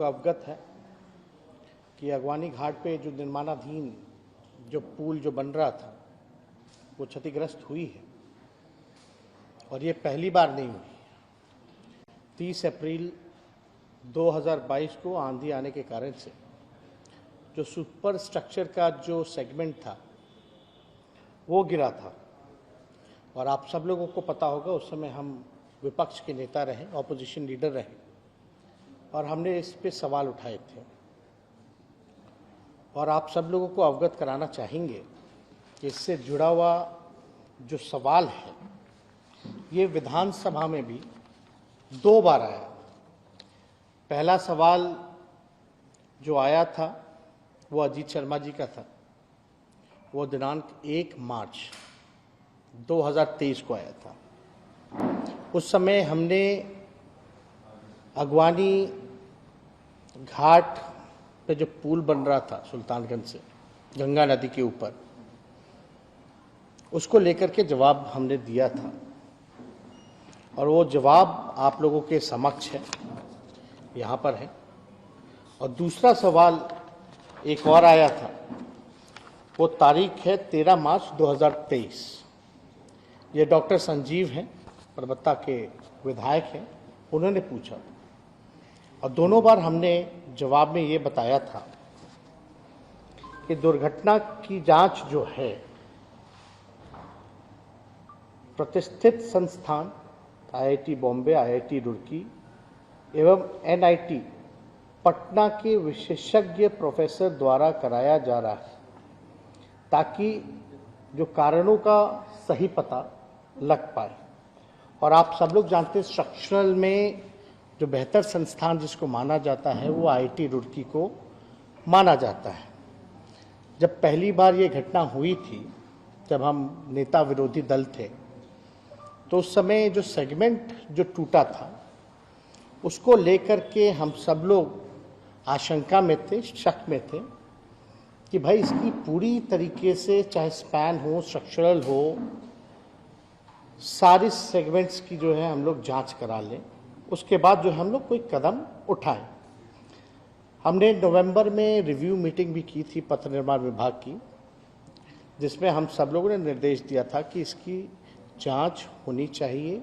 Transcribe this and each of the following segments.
अवगत है कि अगवानी घाट पे जो निर्माणाधीन जो पुल जो बन रहा था वो क्षतिग्रस्त हुई है और ये पहली बार नहीं हुई। 30 अप्रैल 2022 को आंधी आने के कारण से जो सुपर स्ट्रक्चर का जो सेगमेंट था वो गिरा था और आप सब लोगों को पता होगा उस समय हम विपक्ष के नेता रहे, ऑपोजिशन लीडर रहे और हमने इस पे सवाल उठाए थे और आप सब लोगों को अवगत कराना चाहेंगे कि इससे जुड़ा हुआ जो सवाल है ये विधानसभा में भी 2 बार आया। पहला सवाल जो आया था वो अजीत शर्मा जी का था, वो दिनांक 1 मार्च 2023 को आया था। उस समय हमने अगवानी घाट पे जो पुल बन रहा था सुल्तानगंज से गंगा नदी के ऊपर, उसको लेकर के जवाब हमने दिया था और वो जवाब आप लोगों के समक्ष है, यहाँ पर है। और दूसरा सवाल एक और आया था, वो तारीख है 13 मार्च 2023। ये डॉक्टर संजीव हैं, परबत्ता के विधायक हैं, उन्होंने पूछा और दोनों बार हमने जवाब में ये बताया था कि दुर्घटना की जांच जो है प्रतिष्ठित संस्थान आईआईटी बॉम्बे, आईआईटी रुड़की एवं एनआईटी पटना के विशेषज्ञ प्रोफेसर द्वारा कराया जा रहा है ताकि जो कारणों का सही पता लग पाए। और आप सब लोग जानते हैं स्ट्रक्चरल में जो बेहतर संस्थान जिसको माना जाता है वो आईआईटी रुड़की को माना जाता है। जब पहली बार ये घटना हुई थी, जब हम नेता विरोधी दल थे, तो उस समय जो सेगमेंट जो टूटा था उसको लेकर के हम सब लोग आशंका में थे, शक में थे कि भाई इसकी पूरी तरीके से चाहे स्पैन हो, स्ट्रक्चरल हो, सारी सेगमेंट्स की जो है हम लोग जांच करा लें, उसके बाद जो है हम लोग कोई कदम उठाएं। हमने नवंबर में रिव्यू मीटिंग भी की थी पथ निर्माण विभाग की, जिसमें हम सब लोगों ने निर्देश दिया था कि इसकी जांच होनी चाहिए।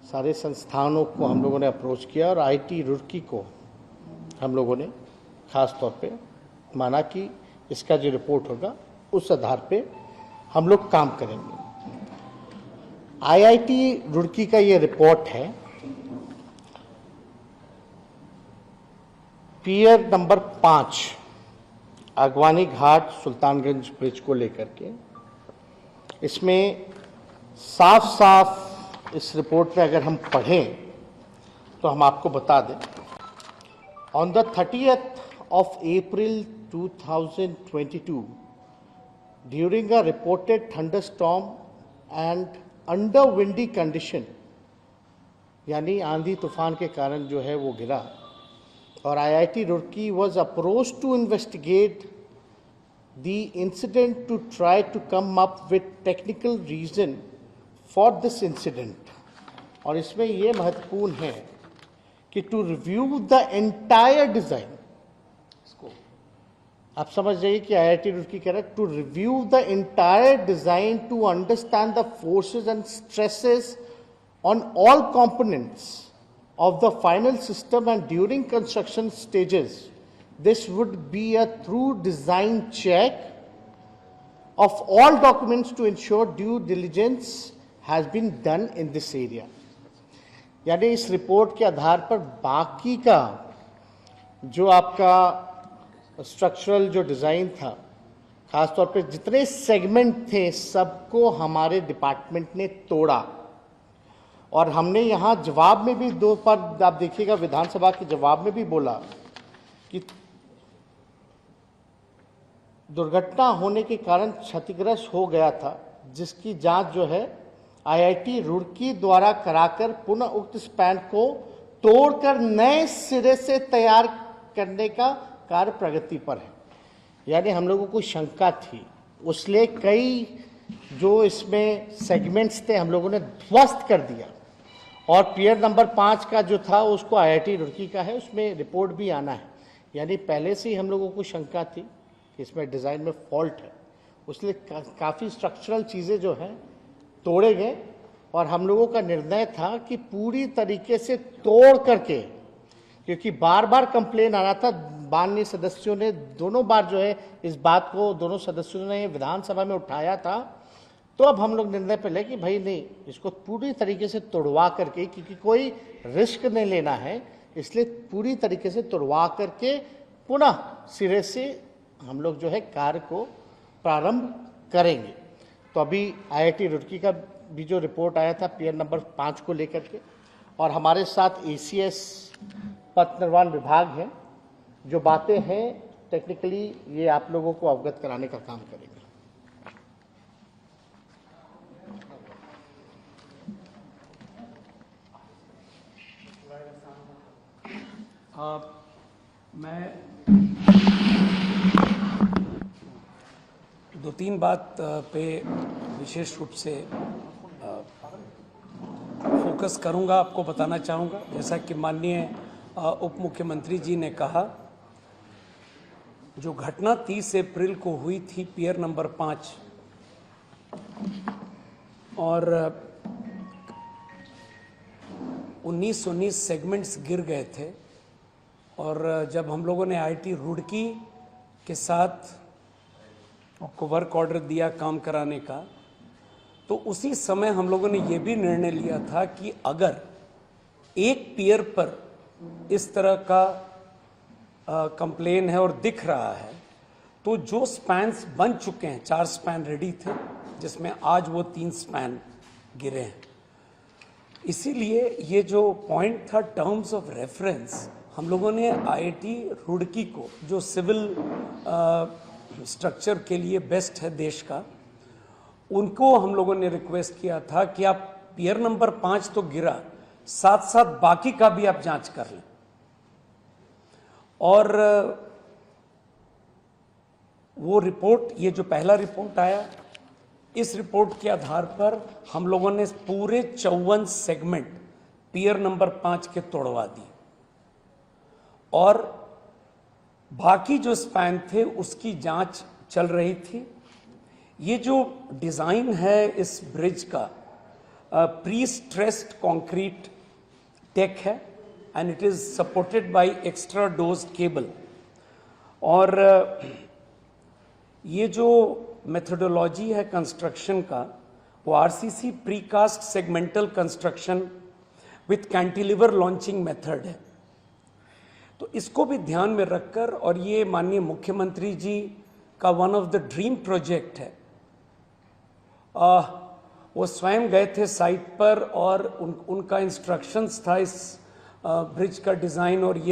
सारे संस्थानों को हम लोगों ने अप्रोच किया और आईआईटी रुड़की को हम लोगों ने खास तौर पे माना कि इसका जो रिपोर्ट होगा उस आधार पे हम लोग काम करेंगे। आईआईटी रुड़की का ये रिपोर्ट है, पियर नंबर 5 अगवानी घाट सुल्तानगंज ब्रिज को लेकर के। इसमें साफ साफ इस रिपोर्ट में अगर हम पढ़ें तो हम आपको बता दें, on the 30th of April 2022 during a reported thunderstorm and under windy condition, यानी आंधी तूफान के कारण जो है वो गिरा और IIT Roorkee was approached to investigate the incident to try to come up with technical reason for this incident। और इसमें ये महत्वपूर्ण है कि to review the entire design, आप समझ जाइए कि आईआईटी रुड़की कह रहा है to review the entire design to understand the forces and stresses on all components of the final system and during construction stages. This would be a thorough design check of all documents to ensure due diligence has been done in this area। यानी इस report के आधार पर बाकी का जो आपका structural जो design था, खासतौर पे जितने सेगमेंट थे सबको हमारे डिपार्टमेंट ने तोड़ा। और हमने यहाँ जवाब में भी 2 बार आप देखिएगा, विधानसभा के जवाब में भी बोला कि दुर्घटना होने के कारण क्षतिग्रस्त हो गया था, जिसकी जांच जो है आईआईटी रुड़की द्वारा कराकर पुनः उक्त स्पैन को तोड़कर नए सिरे से तैयार करने का कार्य प्रगति पर है। यानी हम लोगों को शंका थी, उसलिए कई जो इसमें सेगमेंट्स थे हम लोगों ने ध्वस्त कर दिया और पियर नंबर 5 का जो था उसको IIT रुड़की का है, उसमें रिपोर्ट भी आना है। यानी पहले से ही हम लोगों को शंका थी कि इसमें डिज़ाइन में फॉल्ट है, उसलिए काफ़ी स्ट्रक्चरल चीज़ें जो हैं तोड़े गए और हम लोगों का निर्णय था कि पूरी तरीके से तोड़ करके, क्योंकि बार बार कंप्लेन आ रहा था, माननीय सदस्यों ने दोनों बार जो है इस बात को दोनों सदस्यों ने विधानसभा में उठाया था, तो अब हम लोग निर्णय पे ले कि भाई नहीं, इसको पूरी तरीके से तोड़वा करके, क्योंकि कोई रिस्क नहीं लेना है, इसलिए पूरी तरीके से तोड़वा करके पुनः सिरे से हम लोग जो है कार्य को प्रारंभ करेंगे। तो अभी IIT रुड़की का भी जो रिपोर्ट आया था पियर नंबर 5 को लेकर के, और हमारे साथ ACS पथ निर्माण विभाग है, जो बातें हैं टेक्निकली ये आप लोगों को अवगत कराने का काम करेंगे। मैं 2-3 बात पे विशेष रूप से फोकस करूंगा, आपको बताना चाहूँगा। जैसा कि माननीय उप मुख्यमंत्री जी ने कहा, जो घटना 30 अप्रैल को हुई थी पियर नंबर 5, और 19 सेगमेंट्स गिर गए थे, और जब हम लोगों ने IIT रुड़की के साथ को वर्क ऑर्डर दिया काम कराने का, तो उसी समय हम लोगों ने ये भी निर्णय लिया था कि अगर एक पियर पर इस तरह का कंप्लेन है और दिख रहा है, तो जो स्पैन्स बन चुके हैं, 4 स्पैन रेडी थे, जिसमें आज वो 3 स्पैन गिरे हैं। इसीलिए ये जो पॉइंट था टर्म्स ऑफ रेफरेंस, हम लोगों ने IIT रुड़की को, जो सिविल स्ट्रक्चर के लिए बेस्ट है देश का, उनको हम लोगों ने रिक्वेस्ट किया था कि आप पियर नंबर 5 तो गिरा, साथ साथ बाकी का भी आप जांच कर लें। और वो रिपोर्ट, ये जो पहला रिपोर्ट आया, इस रिपोर्ट के आधार पर हम लोगों ने पूरे 54 सेगमेंट पियर नंबर 5 के तोड़वा दिए, और बाकी जो स्पैन थे उसकी जांच चल रही थी। ये जो डिज़ाइन है इस ब्रिज का, प्री स्ट्रेस्ड कंक्रीट टेक है, and it is supported by extra dose cable. और ये जो मेथोडोलॉजी है कंस्ट्रक्शन का, वो RCC precast segmental construction with cantilever launching method है। तो इसको भी ध्यान में रखकर, और ये माननीय मुख्यमंत्री जी का one of the dream project है, वो स्वयं गए थे साइट पर और उनका इंस्ट्रक्शंस था इस ब्रिज का डिज़ाइन और ये